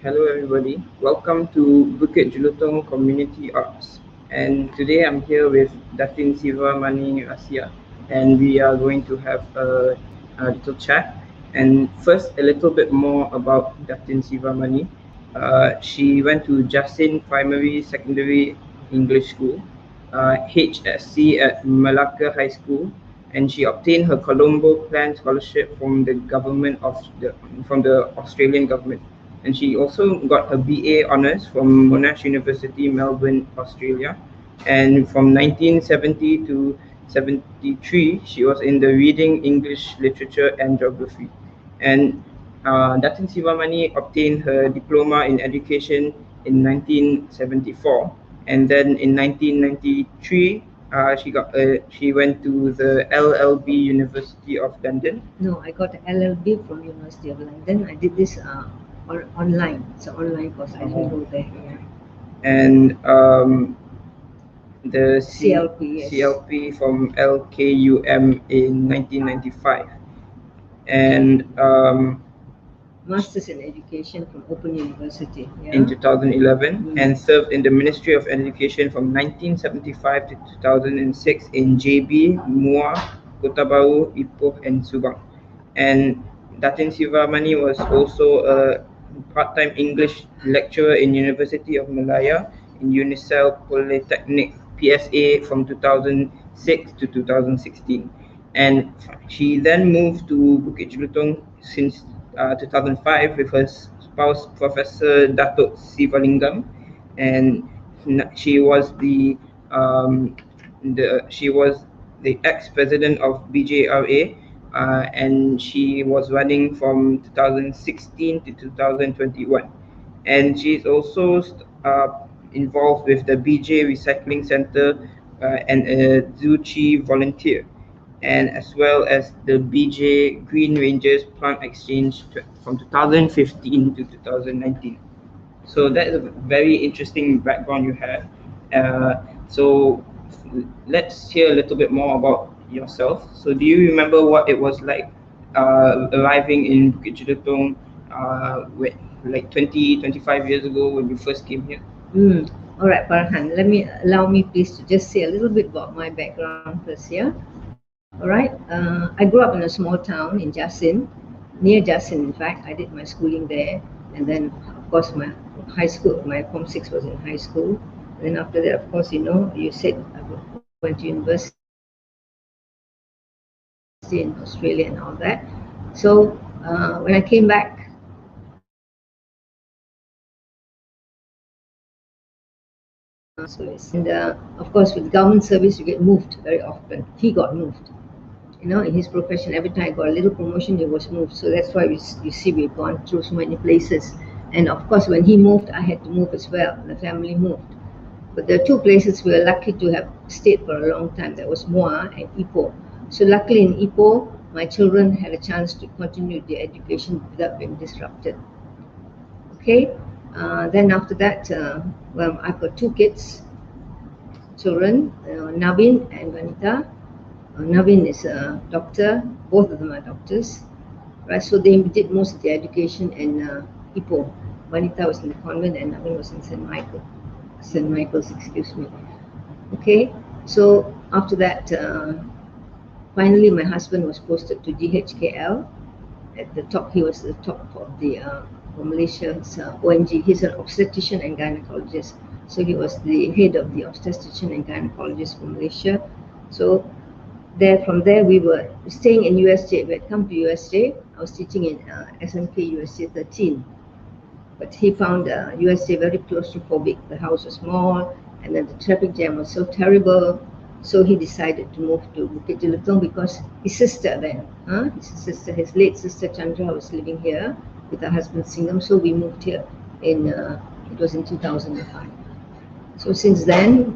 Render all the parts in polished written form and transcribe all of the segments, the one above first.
Hello everybody, welcome to Bukit Jelutong Community Arts. And today I'm here with Datin Sivamani Asia, and we are going to have a little chat. And first, a little bit more about Datin Sivamani. She went to Jasin Primary Secondary English School, HSC at Malacca High School, and she obtained her Colombo Plan scholarship from the Australian government, and she also got her BA honours from Monash University, Melbourne, Australia. And from 1970 to 73, she was in the Reading English Literature and Geography. And Datin Sivamani obtained her diploma in education in 1974, and then in 1993 she went to the LLB University of London. No, I got an LLB from University of London. I did this online. It's an online course. I didn't go there. Yeah. And the CLP, yes. CLP from LKUM in 1995, and Masters in Education from Open University. Yeah. in 2011, and served in the Ministry of Education from 1975 to 2006 in JB, Muar, Kota Baru, Ipoh, and Subang. And Datin Sivamani was also a part-time English lecturer in University of Malaya in Unicel Polytechnic PSA from 2006 to 2016. And she then moved to Bukit Jelutong since 2005 with her spouse, Professor Datuk Sivalingam, and she was the ex-president of BJRA, and she was running from 2016 to 2021, and she's also involved with the BJ Recycling Center and a Zuchi volunteer, and as well as the BJ Green Rangers Plant Exchange from 2015 to 2019. So that is a very interesting background you have. So let's hear a little bit more about yourself. So do you remember what it was like arriving in Bukit Jelutong like 25 years ago when you first came here? All right, Farhan, allow me please to just say a little bit about my background first here. All right, I grew up in a small town in Jasin, near Jasin. In fact, I did my schooling there, and then of course my high school, my Form 6 was in high school. And then after that, of course, you said I went to university in Australia and all that. So when I came back, and of course with government service you get moved very often. He got moved, in his profession. Every time I got a little promotion, he was moved. So that's why you see we've gone through so many places. And of course when he moved, I had to move as well. The family moved. But there are two places we were lucky to have stayed for a long time. That was Muar and Ipoh. So luckily in Ipoh, my children had a chance to continue their education without being disrupted. Okay. Then after that, well, I've got two children, Navin and Vanita. Navin is a doctor. Both of them are doctors, right? So they did most of their education in Ipoh. Vanita was in the convent and Navin was in St. Michael's, excuse me. Okay, so after that, finally my husband was posted to GHKL. At the top, he was the top of the for Malaysia's ONG. He's an obstetrician and gynecologist. So he was the head of the obstetrician and gynecologist for Malaysia. So from there we were staying in USJ. We had come to USJ. I was teaching in SMK USJ 13. But he found USJ very claustrophobic. The house was small, and then the traffic jam was so terrible. So he decided to move to Bukit Jelutong because his sister then, his late sister Chandra was living here with her husband Singham. So we moved here it was in 2005. So since then,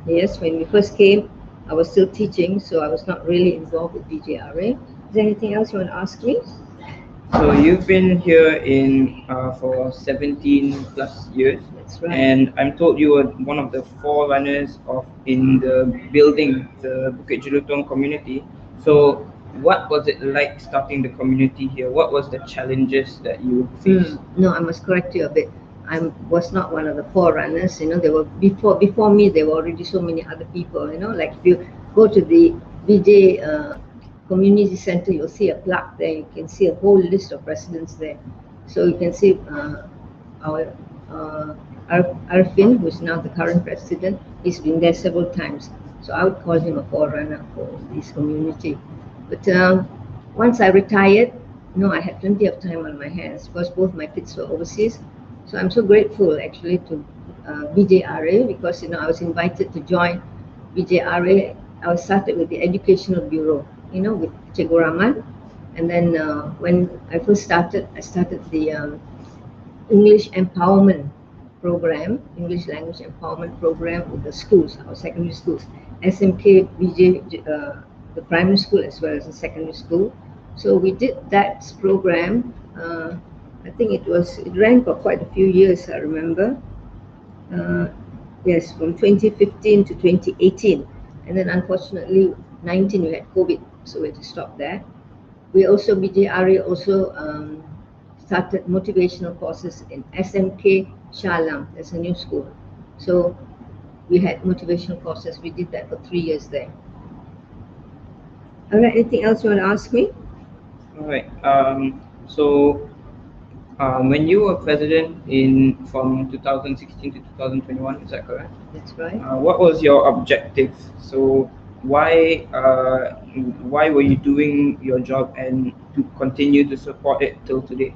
yes, when we first came, I was still teaching, so I was not really involved with BJRA. Is there anything else you want to ask me? So you've been here for 17 plus years. That's right. And I'm told you were one of the forerunners in the building the Bukit Jelutong community. So what was it like starting the community here? What was the challenges that you faced? No, I must correct you a bit. I was not one of the forerunners. There were before me. There were already so many other people. Like if you go to the BJ Community Center, you'll see a plaque there. You can see a whole list of residents there. So you can see our Arfin, who is now the current president. He's been there several times. So I would call him a forerunner for this community. But once I retired, I had plenty of time on my hands because both my kids were overseas. So I'm so grateful actually to BJRA because I was invited to join BJRA. I was started with the Educational Bureau, with Cikgu Rahman. And then when I first started, I started the English Empowerment Program, English Language Empowerment Program with the schools, our secondary schools, SMK, BJ, the primary school as well as the secondary school. So we did that program. I think it ran for quite a few years. I remember. Yes, from 2015 to 2018, and then unfortunately 19 we had COVID, so we had to stop that. We also BJRA also started motivational courses in SMK Shalam. That's a new school. So we had motivational courses. We did that for 3 years there. All right. Anything else you want to ask me? All right. So when you were president from 2016 to 2021, is that correct? That's right. What was your objective? So why were you doing your job and to continue to support it till today?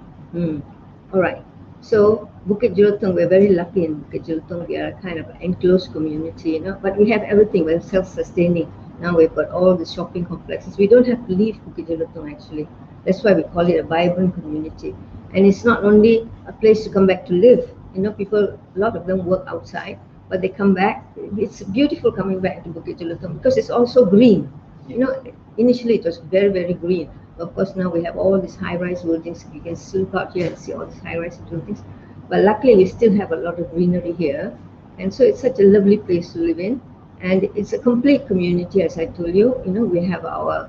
All right. So Bukit Jelutong, we're very lucky in Bukit Jelutong. We are kind of an enclosed community, but we have everything. We're self-sustaining. Now we've got all the shopping complexes. We don't have to leave Bukit Jelutong actually. That's why we call it a vibrant community. And it's not only a place to come back to live. People, a lot of them work outside, but they come back. It's beautiful coming back to Bukit Jelutong because it's also green. Initially it was very, very green. Of course, now we have all these high-rise buildings. You can still look out here and see all these high-rise buildings. But luckily, we still have a lot of greenery here. And so it's such a lovely place to live in. And it's a complete community, as I told you. We have our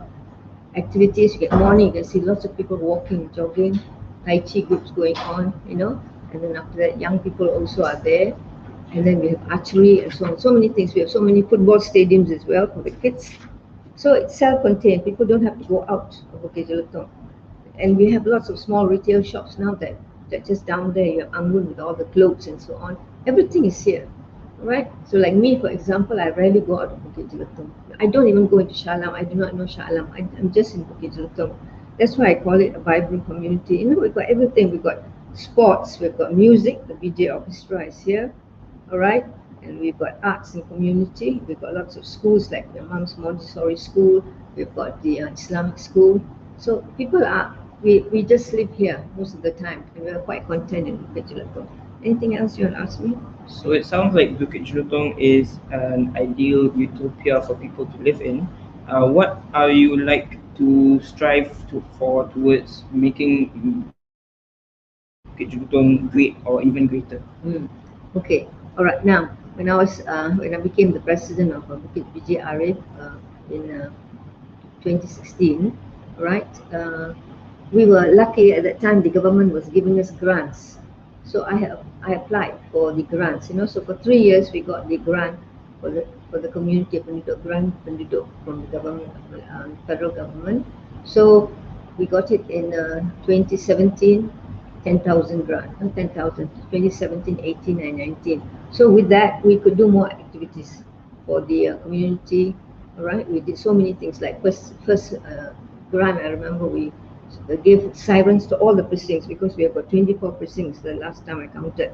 activities. You get morning, you can see lots of people walking, jogging, Tai Chi groups going on, And then after that, young people also are there. And then we have archery and so on. So many things. We have so many football stadiums as well for the kids. So it's self-contained. People don't have to go out of Bukit Jelutong. And we have lots of small retail shops now that just down there. You have Anggun with all the clothes and so on. Everything is here, right? So like me, for example, I rarely go out of Bukit Jelutong. I don't even go into Shalam. I do not know Shalam. I'm just in Bukit Jelutong. That's why I call it a vibrant community. We've got everything. We've got sports. We've got music. The BJ Orchestra is here, all right? And we've got arts and community. We've got lots of schools like the Mom's Montessori School. We've got the Islamic school. So people we just live here most of the time, and we're quite content in Bukit Jelutong. Anything else you want to ask me? So it sounds like Bukit Jelutong is an ideal utopia for people to live in. What are you like to strive towards making Bukit Jelutong great or even greater? Okay. All right. Now, when I became the president of Bukit BJRA in 2016, right? We were lucky at that time. The government was giving us grants, so I applied for the grants. So for 3 years we got the grant for the community penduduk, grant penduduk from the government, federal government. So we got it in 2017. 10,000 grant, 10,000, 2017, 18 and 19. So with that, we could do more activities for the community. All right, we did so many things. Like first grant, I remember we gave sirens to all the precincts because we have got 24 precincts the last time I counted.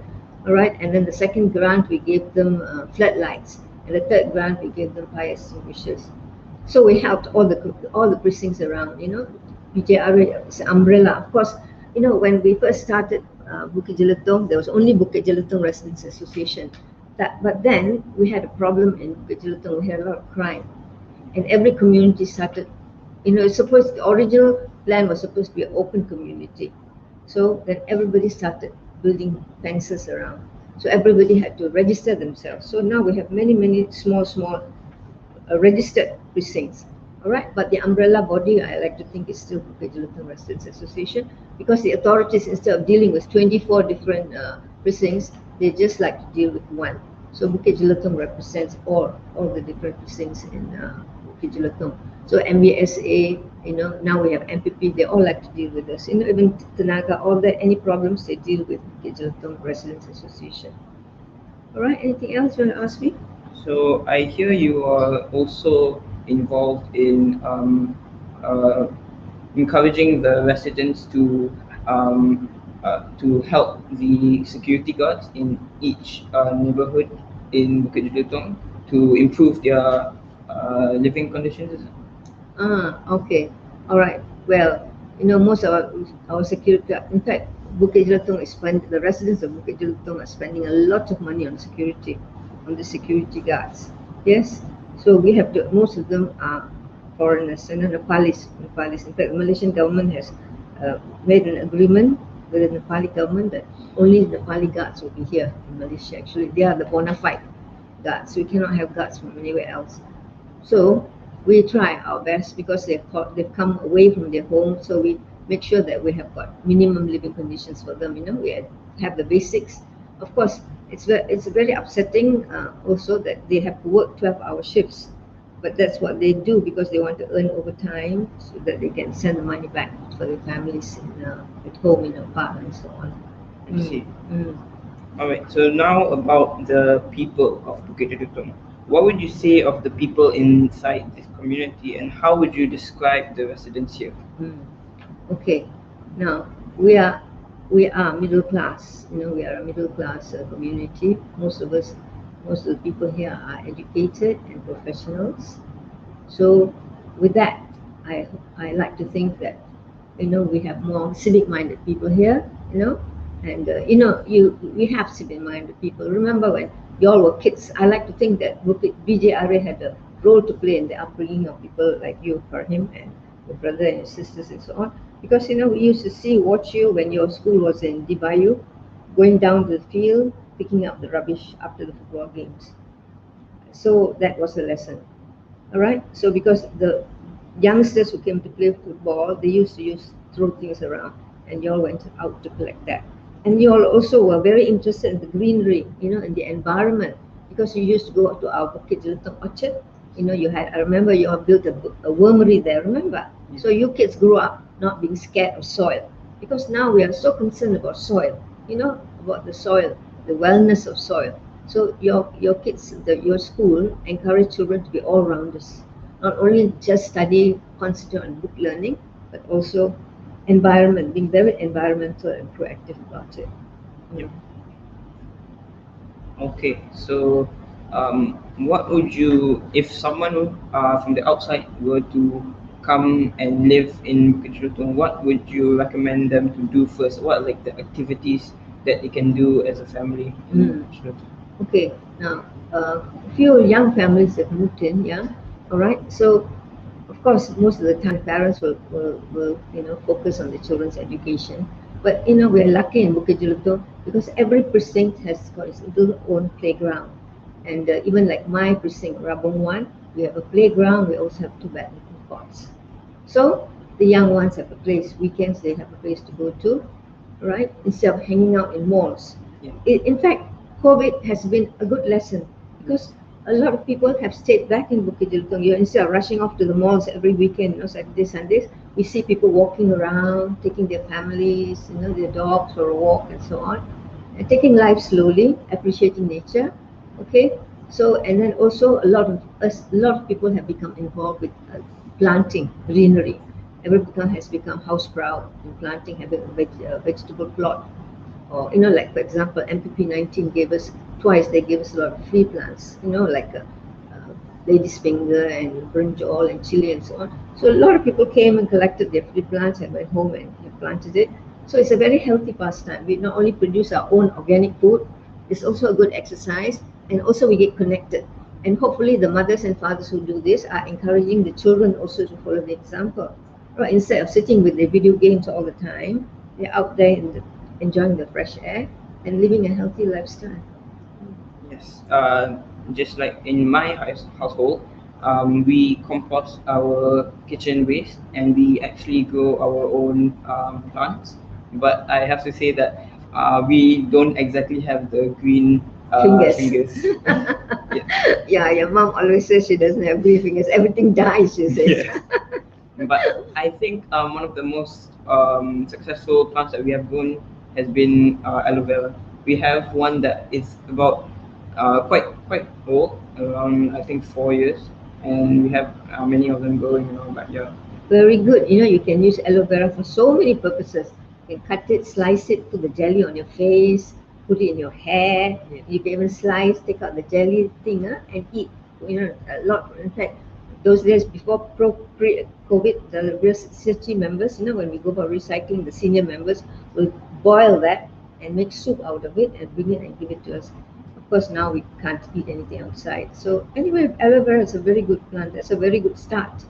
All right, and then the second grant we gave them floodlights, and the third grant we gave them fire extinguishers. So we helped all the precincts around. BJRA is an umbrella, of course. When we first started Bukit Jelutong, there was only Bukit Jelutong Residents Association. But then we had a problem in Bukit Jelutong. We had a lot of crime, and every community started. The original plan was supposed to be an open community. So then everybody started building fences around. So everybody had to register themselves. So now we have many small registered precincts. All right, but the umbrella body, I like to think, is still Bukit Jelutong Residents Association, because the authorities, instead of dealing with 24 different precincts, they just like to deal with one. So Bukit Jelutong represents all the different precincts in Bukit Jelutong. So MBSA, now we have MPP, they all like to deal with us. Even Tenaga, all that, any problems, they deal with Bukit Jelutong Residents Association. All right, anything else you want to ask me? So I hear you are also involved in encouraging the residents to help the security guards in each neighborhood in Bukit Jelutong to improve their living conditions. Is it? Okay. All right. Well, most of our security, in fact, Bukit Jelutong the residents of Bukit Jelutong are spending a lot of money on security, on the security guards. Yes. So we have to, most of them are foreigners, and Nepalis. In fact, the Malaysian government has made an agreement with the Nepali government that only Nepali guards will be here in Malaysia. Actually, they are the bona fide guards. We cannot have guards from anywhere else. So we try our best, because they've come away from their home. So we make sure that we have got minimum living conditions for them. We have the basics. Of course, it's very upsetting also that they have to work 12-hour shifts, but that's what they do because they want to earn overtime so that they can send the money back for their families at home in Nepal and so on. I see. Mm. All right. So now about the people of Bukit Jelutong. What would you say of the people inside this community, and how would you describe the residents here? Mm. Okay. Now we are middle class. We are a middle class community. Most of the people here are educated and professionals. So with that, I like to think that we have more civic-minded people here. And we have civic-minded people. Remember when y'all were kids? I like to think that BJRA had a role to play in the upbringing of people like you, Farhim, and your brother and your sisters and so on. Because we used to watch you when your school was in Dibayu, going down to the field, picking up the rubbish after the football games. So that was a lesson. All right. So because the youngsters who came to play football, they used to throw things around, and you all went out to collect that. And you all also were very interested in the greenery, in the environment, because you used to go to our Bukit Jelutong orchard. I remember you all built a wormery there. Remember? So you kids grew up not being scared of soil, because now we are so concerned about soil. About the soil, the wellness of soil. So your kids, your school encourage children to be all rounders, not only just study, concentrate on book learning, but also environment, being very environmental and proactive about it. Yep. Okay, so what would you, if someone from the outside were to come and live in Bukit Jelutong, what would you recommend them to do first? What are like the activities that they can do as a family in Bukit Jelutong? Okay, now a few young families have moved in, yeah. All right, so of course, most of the time parents will focus on the children's education. But we're lucky in Bukit Jelutong because every precinct has got its little own playground. And even like my precinct, Rabong 1, we have a playground. We also have 2 badminton courts. So the young ones have a place. Weekends they have a place to go to, right? Instead of hanging out in malls. Yeah. In fact, COVID has been a good lesson because a lot of people have stayed back in Bukit Jelutong. Instead of rushing off to the malls every weekend, Saturdays, Sundays, we see people walking around, taking their families, their dogs for a walk and so on, and taking life slowly, appreciating nature. Okay, so and then also a lot of people have become involved with planting greenery. Everyone has become house proud in planting, having a vegetable plot. Or like for example, MPP 19 gave us twice. They gave us a lot of free plants. Like lady's finger and brinjal and chili and so on. So a lot of people came and collected their free plants and went home and planted it. So it's a very healthy pastime. We not only produce our own organic food, it's also a good exercise, and also we get connected. And hopefully the mothers and fathers who do this are encouraging the children also to follow the example. Right? Instead of sitting with their video games all the time, they're out there enjoying the fresh air and living a healthy lifestyle. Yes. Just like in my household, we compost our kitchen waste and we actually grow our own plants. But I have to say that we don't exactly have the green Fingers. fingers. Yeah. Yeah, your mom always says she doesn't have green fingers. Everything dies, she says. Yeah. But I think one of the most successful plants that we have grown has been aloe vera. We have one that is about quite old, around I think 4 years, and we have many of them growing in our backyard. Very good. You know, you can use aloe vera for so many purposes. You can cut it, slice it, put the jelly on your face, put it in your hair. Yeah. You can even slice, take out the jelly thing, and eat. You know, a lot. In fact, those days before pre-COVID, the research members, you know, when we go for recycling, the senior members will boil that and make soup out of it and bring it and give it to us. Of course, now we can't eat anything outside. So anyway, aloe vera is a very good plant. That's a very good start.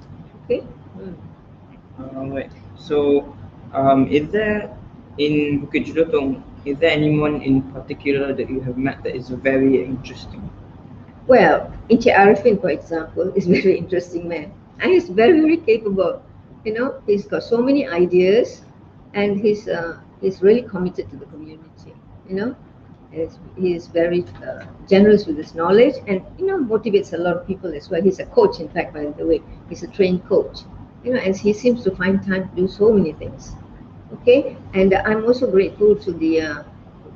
Okay. Mm. Right. So, is there in Bukit Jelutong, is there anyone in particular that you have met that is very interesting? Well, Inche Arifin, for example, is a very interesting man. And he's very, very capable. You know, he's got so many ideas and he's really committed to the community. You know, he's very generous with his knowledge and, you know, motivates a lot of people as well. He's a coach, in fact, by the way. He's a trained coach. You know, and he seems to find time to do so many things. Okay, and I'm also grateful to the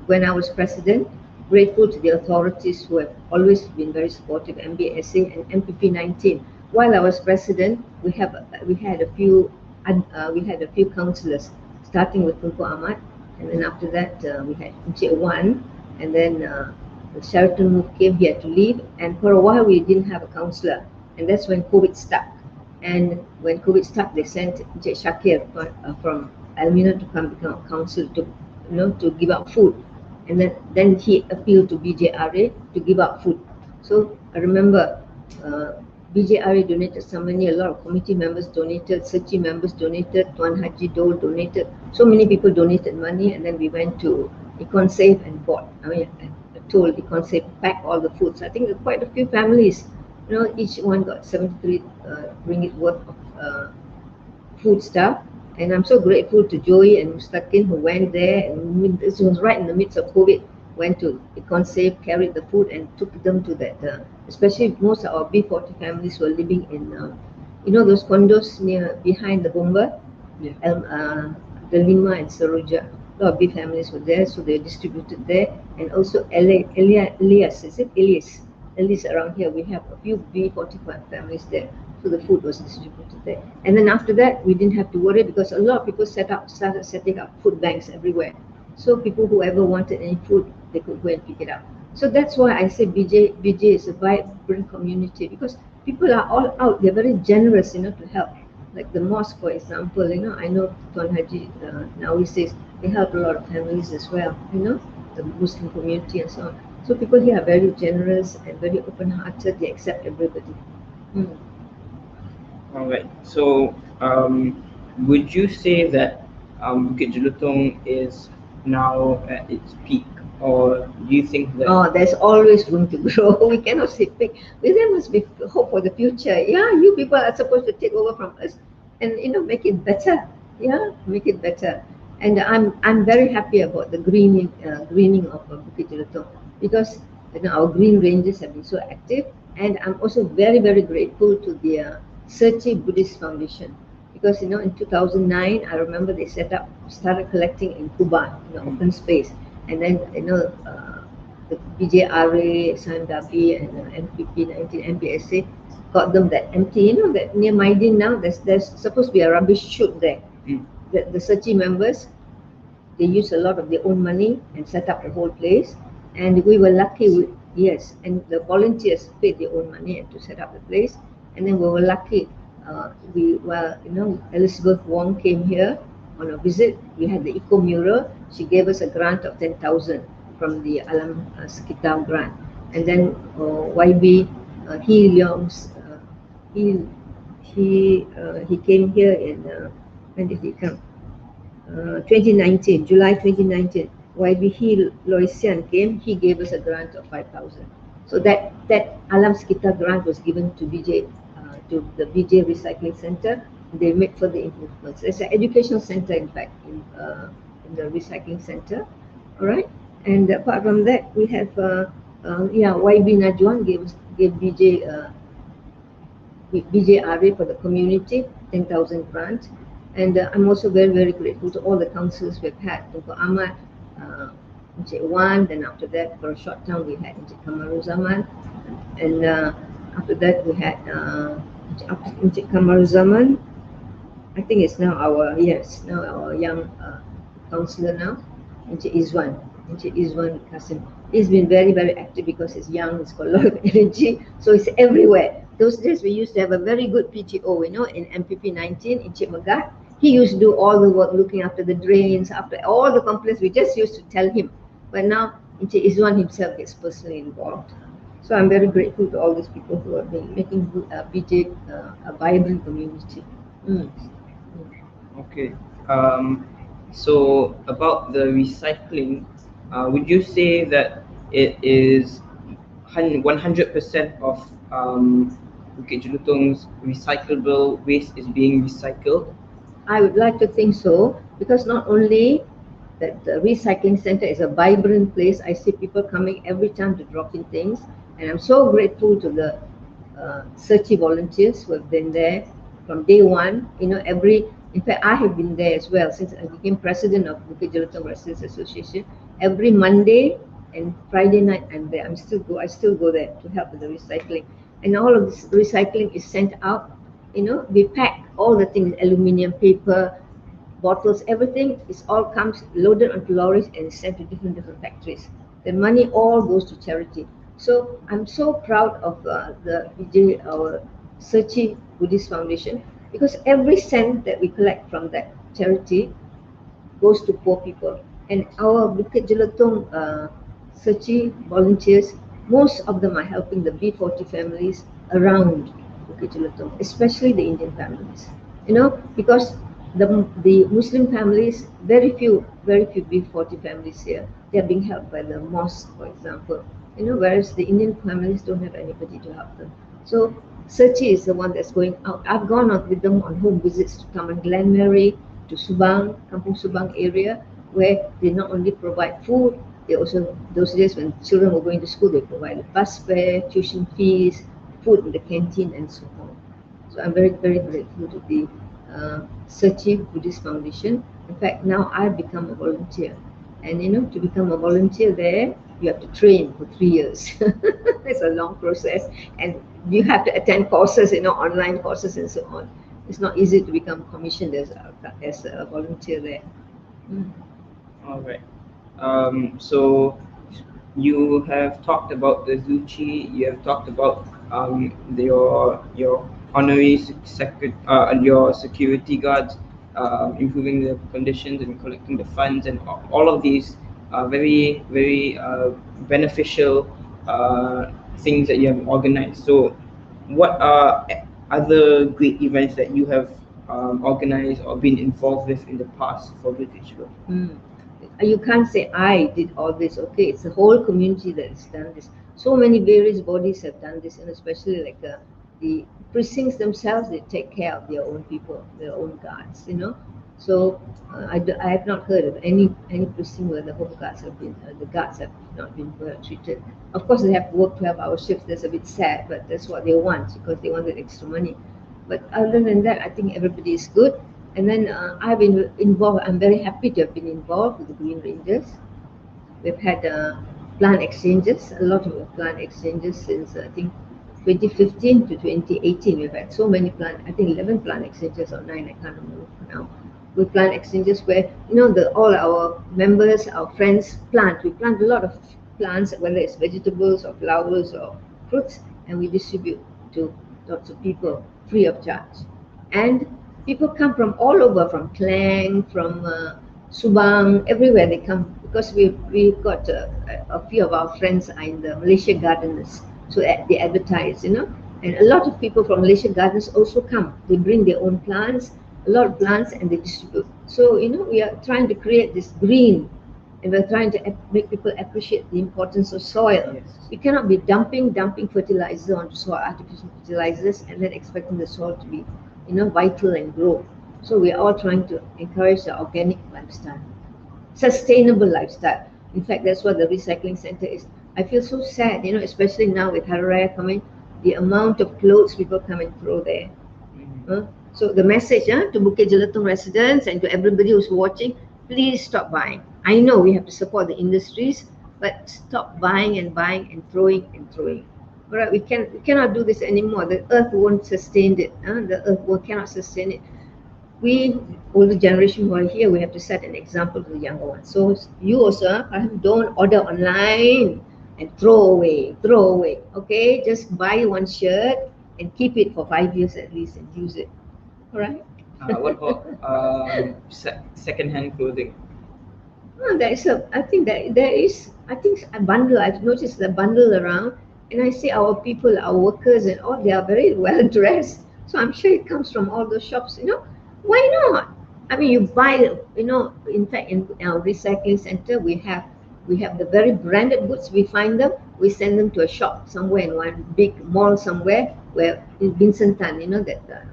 when I was president, grateful to the authorities who have always been very supportive, MBSA and MPP 19. While I was president, we had a few councillors, starting with Tunku Ahmad, and then after that we had Encik Wan, and then the Sheraton move came, he had to leave, and for a while we didn't have a councillor, and that's when COVID stuck. And when COVID stuck, they sent Encik Shakir from Almina to come become a council to, you know, to give out food, and then he appealed to BJRA to give out food. So I remember BJRA donated some money, a lot of committee members donated, Sechi members donated, Tuan Haji Dole donated, so many people donated money, and then we went to EconSafe and bought, I told EconSafe to pack all the food. So I think quite a few families, you know, each one got 73 ringgit worth of food stuff. And I'm so grateful to Joey and Mustaqim who went there, and this was right in the midst of COVID, went to EconSafe, carried the food and took them to that, especially most of our B40 families were living in, you know, those condos behind the Bomba, Yeah. Delima and Saroja. A lot of big families were there, so they distributed there. And also Elias, is it? Elias around here, we have a few B45 families there. So the food was distributed there. And then after that, we didn't have to worry because a lot of people started setting up food banks everywhere. So people who ever wanted any food, they could go and pick it up. So that's why I say BJ is a vibrant community, because people are all out. They're very generous, you know, to help. Like the mosque, for example, you know, I know Tuan Haji now he says they help a lot of families as well, you know, the Muslim community and so on. So people here are very generous and very open-hearted. They accept everybody. Mm. All right. So, would you say that Bukit Jelutong is now at its peak, or do you think that? Oh, there's always room to grow. We cannot say big. There must be hope for the future. Yeah, you people are supposed to take over from us and, you know, make it better. Yeah, make it better. And I'm very happy about the greening of Bukit Jelutong, because, you know, our green rangers have been so active, and I'm also very, very grateful to the Searchy Buddhist Foundation, because, you know, in 2009 I remember they started collecting in Kuba, in the open space, and then, you know, the BJRA, Sandabi, and MPP 19 MBSA got them that empty, you know, that near Maidin now there's supposed to be a rubbish chute there. The Searchy members, they use a lot of their own money and set up the whole place, and we were lucky. Yes, and the volunteers paid their own money and to set up the place, and then we were lucky. You know, Elizabeth Wong came here on a visit. We had the eco mural. She gave us a grant of 10,000 from the Alam Sekitar grant, and then YB He Leong's he came here in when did he come? 2019, July 2019. YB He Loisian came. He gave us a grant of 5,000. So that Alam Sekitar grant was given to BJ to the BJ Recycling Center. They make further improvements. It's an educational center, in fact, in the recycling center. All right. And apart from that, we have yeah, YB Najwan gave BJRA for the community 10,000 grant. And I'm also very grateful to all the councils we've had. Tunku Ahmad, Encik Wan, then after that for a short time we had Encik Kamaruzaman, and after that we had Encik Kamaruzaman. I think it's now our, yes, now our young councillor now, Encik Izwan. Encik Izwan Kasim. He's been very active because he's young, he's got a lot of energy, so he's everywhere. Those days we used to have a very good PTO, in MPP 19, Encik Megat. He used to do all the work, looking after the drains, after all the complaints. We just used to tell him. But now Encik Izwan himself gets personally involved. So I'm very grateful to all these people who have been making BJ a vibrant community. Mm. Okay. So about the recycling, would you say that it is 100% of Bukit Jelutong's recyclable waste is being recycled? I would like to think so, because not only that the recycling center is a vibrant place, I see people coming every time to drop in things, and I'm so grateful to the Searchy volunteers who have been there from day one. In fact, I have been there as well since I became president of Bukit Jelutong Residents Association. Every Monday and Friday night I'm there. I still go there to help with the recycling, and all of this recycling is sent out. We pack all the things, aluminium, paper, bottles, everything is all comes loaded onto lorries and sent to different factories. The money all goes to charity. So I'm so proud of our Searchy Buddhist Foundation, because every cent that we collect from that charity goes to poor people. And our Bukit Jelutong Searchy volunteers, most of them are helping the B40 families around Bukit Jelutong, especially the Indian families. Because the Muslim families, very few B40 families here, they are being helped by the mosque, for example. Whereas the Indian families don't have anybody to help them. So Searchy is the one that's going out. I've gone out with them on home visits to Taman Glenmary, to Subang, Kampung Subang area, where they not only provide food, they also, those days when children were going to school, they provided bus fare, tuition fees, food in the canteen, and so on. So I'm very grateful to the Searchy Buddhist Foundation. In fact, now I've become a volunteer. And to become a volunteer there, you have to train for 3 years. It's a long process. And you have to attend courses, online courses and so on. It's not easy to become commissioned as a volunteer there. All right. So you have talked about the Zuchi. You have talked about your honorary your security guards, improving the conditions and collecting the funds, and all of these very beneficial things that you have organized. So, what are other great events that you have organized or been involved with in the past for British Law? You can't say I did all this. Okay, it's the whole community that has done this. So many various bodies have done this, and especially like the precincts themselves, they take care of their own people, their own guards. So I have not heard of any precinct where the home guards have been, the guards have not been well treated. Of course, they have to work 12-hour shifts. That's a bit sad, but that's what they want, because they wanted extra money. But other than that, I think everybody is good. And then I've been involved. I'm very happy to have been involved with the Green Rangers. We've had plant exchanges, a lot of plant exchanges since I think 2015 to 2018. We've had so many I think 11 plant exchanges or 9, I can't remember now. With plant exchanges where, all our members, our friends plant. We plant a lot of plants, whether it's vegetables or flowers or fruits, and we distribute to lots of people free of charge. And people come from all over, from Klang, from Subang, everywhere they come, because we've got a few of our friends are in the Malaysia Gardens, so they advertise, and a lot of people from Malaysia Gardens also come. They bring their own plants, a lot of plants, and they distribute. So we are trying to create this green and we're trying to make people appreciate the importance of soil. Yes. We cannot be dumping fertilizer onto soil, artificial fertilizers, and then expecting the soil to be, vital and grow. So we are all trying to encourage the organic lifestyle, sustainable lifestyle. In fact, that's what the recycling center is. I feel so sad, especially now with Hari Raya coming, the amount of clothes people come and throw there. So the message to Bukit Jelutong residents and to everybody who's watching, please stop buying. I know we have to support the industries, but stop buying and buying and throwing and throwing. All right, we cannot do this anymore. The earth won't sustain it. The earth cannot sustain it. We, older generation who are here, we have to set an example to the younger ones. So you also don't order online and throw away. Okay, just buy one shirt and keep it for 5 years at least and use it. All right. What about second-hand clothing? I think that there is, I think a bundle, I've noticed the bundle around, and I see our people, our workers and all, they are very well dressed. So I'm sure it comes from all those shops, Why not? I mean, you buy, in fact, in our recycling center, we have the very branded goods, we find them, we send them to a shop somewhere in one big mall somewhere, where in Vincent Tan, that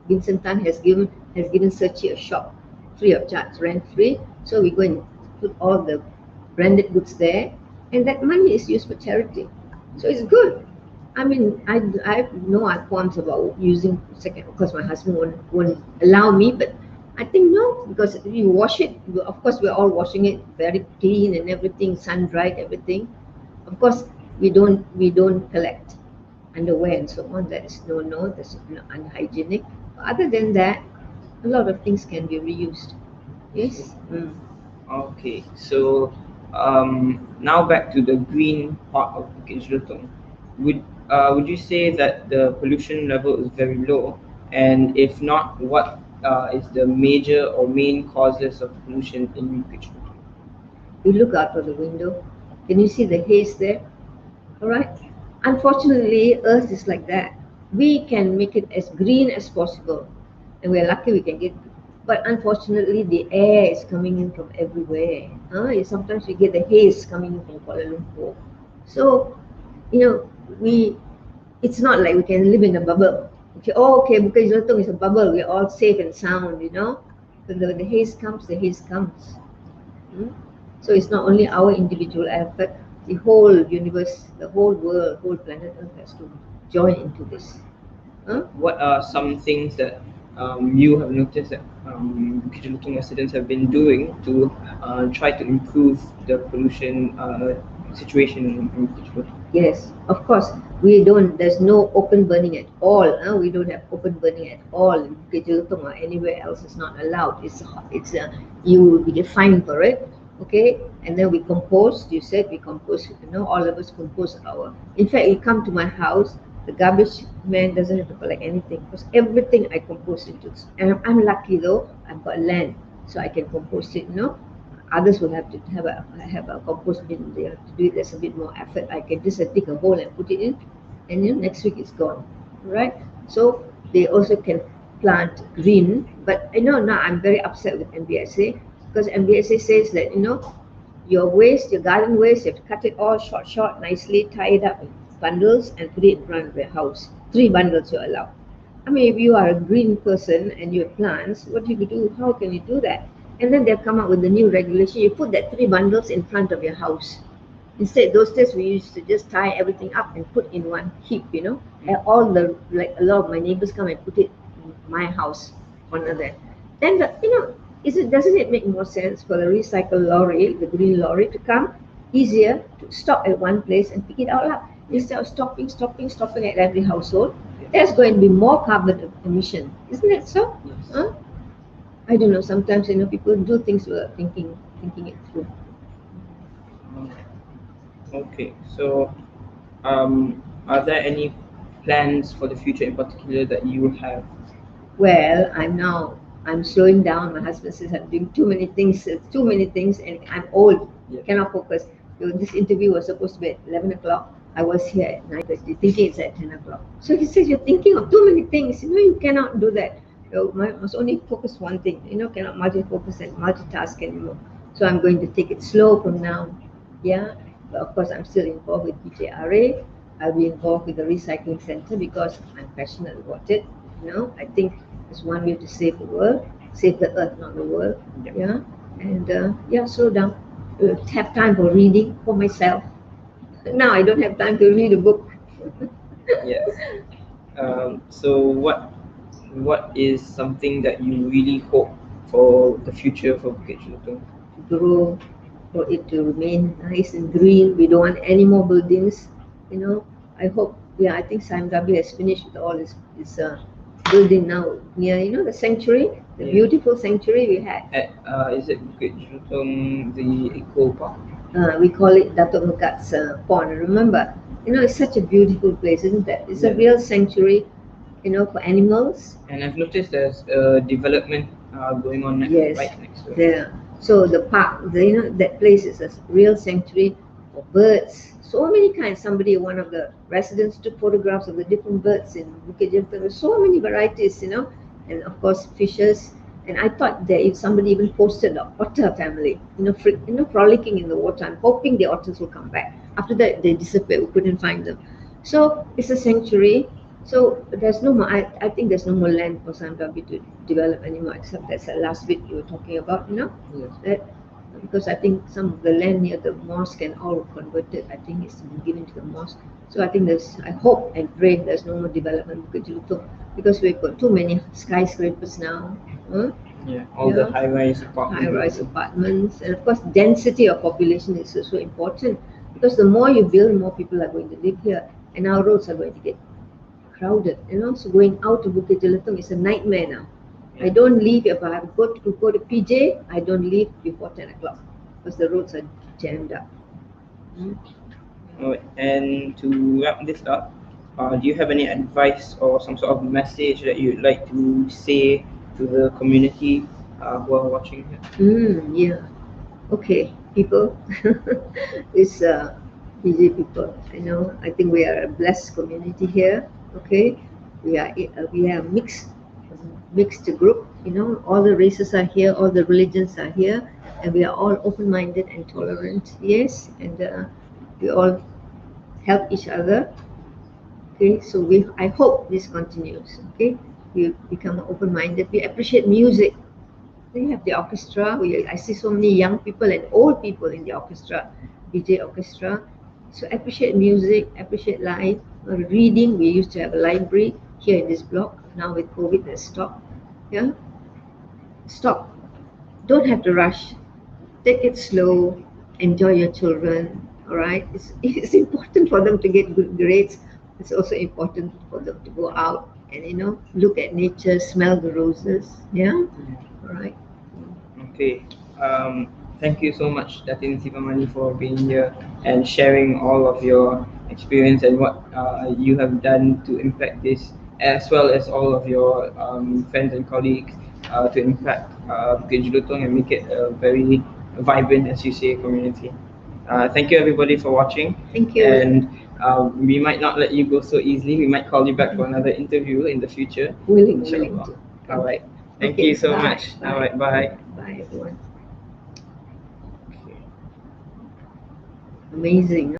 Vincent Tan has given Searchy a shop free of charge, rent free. So we go and put all the branded goods there, and that money is used for charity. So it's good. I mean, I have no qualms about using second. Of course, my husband won't allow me, but I think no, because if you wash it, of course, we're all washing it very clean and everything, sun dried, everything. Of course, we don't collect underwear and so on. That is no, that's unhygienic. Other than that, a lot of things can be reused. Yes. Okay, so now back to the green part of Bukit Jelutong. Would you say that the pollution level is very low? And if not, what is the major or main causes of pollution in Bukit Jelutong? You look out of the window. Can you see the haze there? All right. Unfortunately, Earth is like that. We can make it as green as possible, and we're lucky we can get. But unfortunately, the air is coming in from everywhere. Sometimes we get the haze coming in from Kuala Lumpur. So, we it's not like we can live in a bubble. Okay, okay, Bukit Jelutong is a bubble. We're all safe and sound. When the haze comes, the haze comes. Hmm? So it's not only our individual effort, the whole universe, the whole world, whole planet Earth has to join into this. What are some things that you have noticed that Bukit Jelutong residents have been doing to try to improve the pollution situation in Bukit Jelutong? Yes, of course. There's no open burning at all. We don't have open burning at all in Bukit Jelutong or anywhere else. It's not allowed. You will be fined for it. Okay, and then we compost. You said we compost. All of us compost In fact, you come to my house, the garbage man doesn't have to collect anything because everything I compost into. And I'm lucky though. I've got land, so I can compost it. Others will have to have a compost bin. They have to do it. There's a bit more effort. I can just dig a hole and put it in, and next week it's gone, right? So they also can plant green. But now I'm very upset with MBSA because MBSA says that your waste, your garden waste, you have to cut it all short, nicely, tie it up in bundles and put it in front of your house. 3 bundles you're allowed. I mean, if you are a green person and you have plants, what do you do? How can you do that? And then they've come up with the new regulation. You put that 3 bundles in front of your house. Instead, those days we used to just tie everything up and put in one heap, And a lot of my neighbors come and put it in my house, one of them. Then doesn't it make more sense for the recycle lorry, the green lorry, to come easier to stop at one place and pick it all up instead of stopping at every household? There's going to be more carbon emission, isn't it so? Yes. I don't know. Sometimes people do things without thinking it through. Okay, so are there any plans for the future in particular that you have? Well, I'm slowing down. My husband says I'm doing too many things, and I'm old. Yeah. Cannot focus. This interview was supposed to be at 11 o'clock. I was here at 9:30, thinking it's at 10 o'clock. So he says, you're thinking of too many things. You cannot do that. You must only focus one thing. Cannot multi-focus and multitask anymore. So I'm going to take it slow from now. Yeah, but of course I'm still involved with BJRA. I'll be involved with the recycling center because I'm passionate about it. I think it's one way to save the world, save the earth, not the world. Yeah. Yeah, and yeah, slow down. Have time for reading for myself. Now I don't have time to read a book. Yes. So what is something that you really hope for the future for Bukit Jelutong? Grow, for it to remain nice and green. We don't want any more buildings. You know, I hope. Yeah, I think Simon W has finished with all this building now near the sanctuary, the Yeah. beautiful sanctuary we had. At is it Bukit Jelutong, the Eco Park? We call it Datuk Mekat's pond. Remember, it's such a beautiful place, isn't it? It's a Yeah. real sanctuary, for animals. And I've noticed there's a development going on Yes, right next to it. there. So the park, that place is a real sanctuary for birds. So many kinds. One of the residents took photographs of the different birds in Bukit Jelutong. There's so many varieties, and of course fishes. And I thought that if somebody even posted the otter family, frolicking in the water. I'm hoping the otters will come back. After that, they disappeared. We couldn't find them. So it's a sanctuary. So there's no more. I think there's no more land for Samdabi to develop anymore, except that's the last bit you were talking about. Yes. That because I think some of the land near the mosque and all were converted. I think it's been given to the mosque. So I think I hope and pray there's no more development in Bukit Jelutong because we've got too many skyscrapers now. Huh? Yeah. All the Yeah. high-rise apartments. High-rise apartments, and of course, density of population is also important because the more you build, more people are going to live here, and our roads are going to get crowded. So going out to Bukit Jelutong is a nightmare now. I don't leave if I have to go to PJ. I don't leave before 10 o'clock because the roads are jammed up. Mm. Alright, and to wrap this up, do you have any advice or some sort of message that you'd like to say to the community who are watching here? Yeah. Okay, people. It's PJ people. I think we are a blessed community here. Okay, we are mixed group. All the races are here, all the religions are here, and we are all open-minded and tolerant. Yes, and we all help each other. Okay, so I hope this continues. Okay, we become open-minded. We appreciate music. We have the orchestra. I see so many young people and old people in the orchestra, DJ orchestra. So appreciate music, appreciate life. Reading. We used to have a library here in this block. Now with COVID, that's stopped. Yeah, stop. Don't have to rush. Take it slow. Enjoy your children. All right. It's important for them to get good grades. It's also important for them to go out and look at nature, smell the roses. Yeah. All right. Okay. Thank you so much, Datin Sivamani, for being here and sharing all of your experience and what you have done to impact this, as well as all of your friends and colleagues to impact Bukit Jelutong and make it a very vibrant, as you say, community. Thank you, everybody, for watching. Thank you. And we might not let you go so easily. We might call you back for another interview in the future. Willing Inshallah. to. All right. Thank Okay, you so bye, much. bye. All right. Bye. Bye, everyone. Okay. Amazing.